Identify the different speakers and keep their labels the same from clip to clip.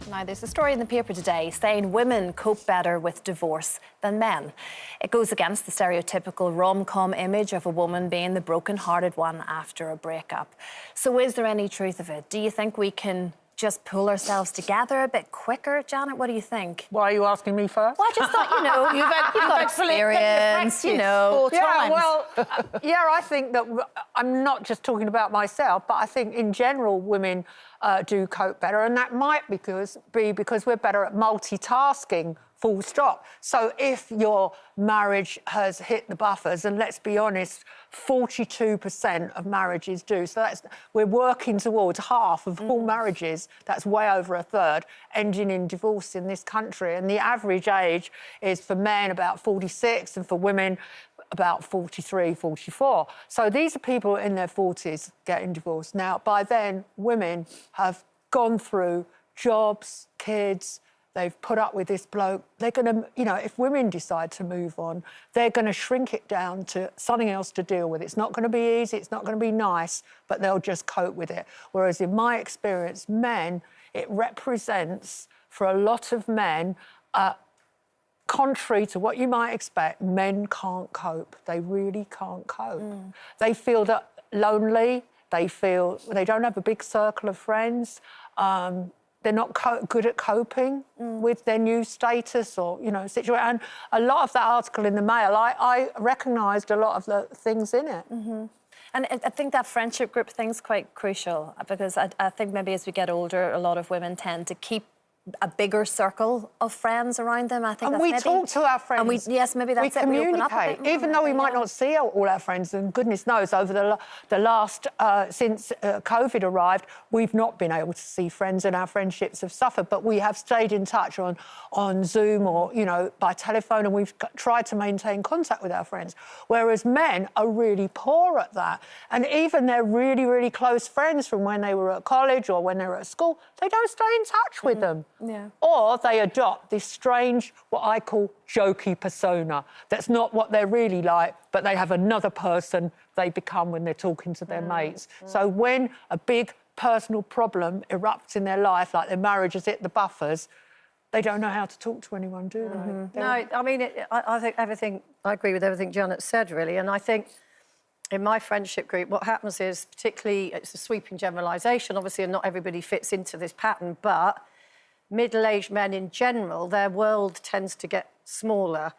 Speaker 1: Now, there's a story in the paper today saying women cope better with divorce than men. It goes against the stereotypical rom-com image of a woman being the broken-hearted one after a breakup. So is there any truth of it? Do you think we can just pull ourselves together a bit quicker? Janet, what do you think?
Speaker 2: Why are you asking me first?
Speaker 1: Well, I just thought, you've got experience,
Speaker 2: Yeah, well, I think that I'm not just talking about myself, but I think in general women do cope better, and that might be because we're better at multitasking, full stop. So if your marriage has hit the buffers, and let's be honest, 42% of marriages do, so we're working towards half of all marriages, that's way over a third, ending in divorce in this country. And the average age is for men about 46 and for women about 43, 44. So these are people in their 40s getting divorced. Now, by then, women have gone through jobs, kids, they've put up with this bloke. They're going to, if women decide to move on, they're going to shrink it down to something else to deal with. It's not going to be easy, it's not going to be nice, but they'll just cope with it. Whereas in my experience, men, it represents, for a lot of men, contrary to what you might expect, men can't cope. They really can't cope. They feel lonely. They feel they don't have a big circle of friends. They're not good at coping with their new status or, situation. And a lot of that article in the Mail, I recognised a lot of the things in it.
Speaker 1: And I think that friendship group thing's quite crucial, because I think maybe as we get older, a lot of women tend to keep a bigger circle of friends around them. I think
Speaker 2: and we talk to our friends.
Speaker 1: And yes, maybe that's it.
Speaker 2: We communicate, even though we might not see all our friends. And goodness knows, over the last since COVID arrived, we've not been able to see friends, and our friendships have suffered. But we have stayed in touch on Zoom or by telephone, and we've tried to maintain contact with our friends. Whereas men are really poor at that, and even their really, really close friends from when they were at college or when they were at school, they don't stay in touch with them.
Speaker 1: Yeah.
Speaker 2: Or they adopt this strange, what I call jokey persona. That's not what they're really like, but they have another person they become when they're talking to their mates. So when a big personal problem erupts in their life, like their marriage has hit the buffers, they don't know how to talk to anyone, do they?
Speaker 3: No, I mean, I think I agree with everything Janet said, really. And I think in my friendship group, what happens is, particularly, it's a sweeping generalisation, obviously, and not everybody fits into this pattern, but middle-aged men in general, their world tends to get smaller.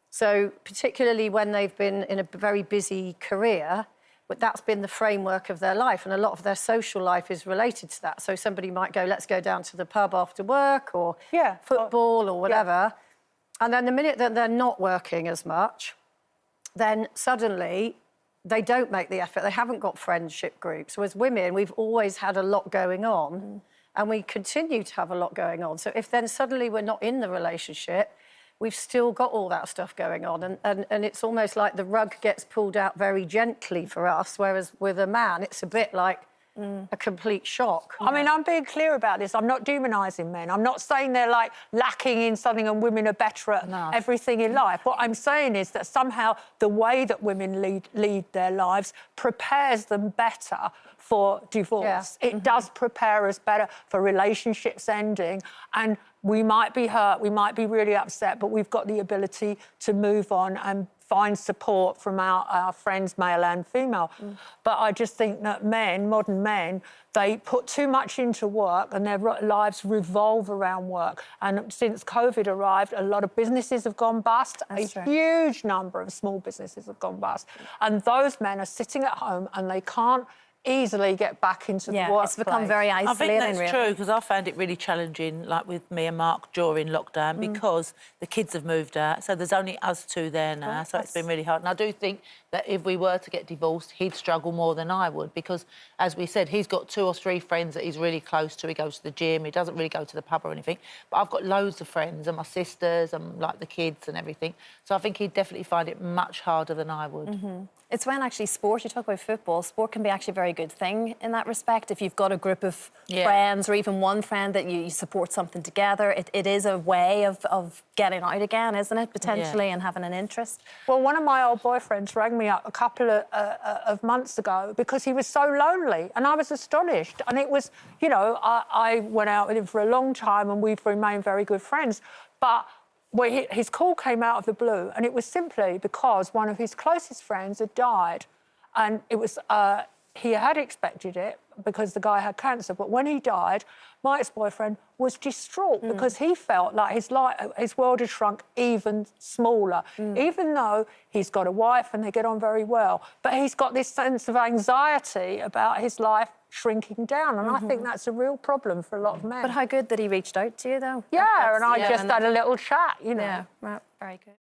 Speaker 3: So particularly when they've been in a very busy career, but that's been the framework of their life, and a lot of their social life is related to that. So somebody might go, let's go down to the pub after work, or football or whatever. And then the minute that they're not working as much, then suddenly they don't make the effort. They haven't got friendship groups. So as women, we've always had a lot going on. And we continue to have a lot going on. So if then suddenly we're not in the relationship, we've still got all that stuff going on. And it's almost like the rug gets pulled out very gently for us, whereas with a man, it's a bit like a complete shock.
Speaker 2: I mean, I'm being clear about this. I'm not demonising men. I'm not saying they're, like, lacking in something and women are better at everything in life. What I'm saying is that somehow the way that women lead their lives prepares them better for divorce. It does prepare us better for relationships ending, and we might be hurt, we might be really upset, but we've got the ability to move on and find support from our friends, male and female. But I just think that modern men, they put too much into work and their lives revolve around work. And since COVID arrived, a lot of businesses have gone bust.
Speaker 1: That's true.
Speaker 2: Huge number of small businesses have gone bust. And those men are sitting at home and they can't easily get back into the workplace.
Speaker 1: It's become very isolating.
Speaker 4: I think that's true, because I found it really challenging, like with me and Mark during lockdown, because the kids have moved out, so there's only us two there now, so it's been really hard. And I do think that if we were to get divorced, he'd struggle more than I would, because, as we said, he's got 2 or 3 friends that he's really close to. He goes to the gym, he doesn't really go to the pub or anything, but I've got loads of friends, and my sisters, and, like, the kids and everything, so I think he'd definitely find it much harder than I would.
Speaker 1: It's when actually sport, you talk about football, sport can be actually very very good thing in that respect. If you've got a group of
Speaker 4: Yeah.
Speaker 1: friends or even one friend that you support something together, it is a way of getting out again, isn't it, potentially, and having an interest.
Speaker 2: Well, one of my old boyfriends rang me up a couple of months ago because he was so lonely, and I was astonished. And it was, you know, I went out with him for a long time and we've remained very good friends. But his call came out of the blue, and it was simply because one of his closest friends had died. And it was, he had expected it because the guy had cancer, but when he died, my ex-boyfriend was distraught because he felt like his world had shrunk even smaller, even though he's got a wife and they get on very well. But he's got this sense of anxiety about his life shrinking down, and I think that's a real problem for a lot of men.
Speaker 1: But how good that he reached out to you, though.
Speaker 2: Yeah, and I just had a little chat, you know.
Speaker 1: Yeah, right, very good.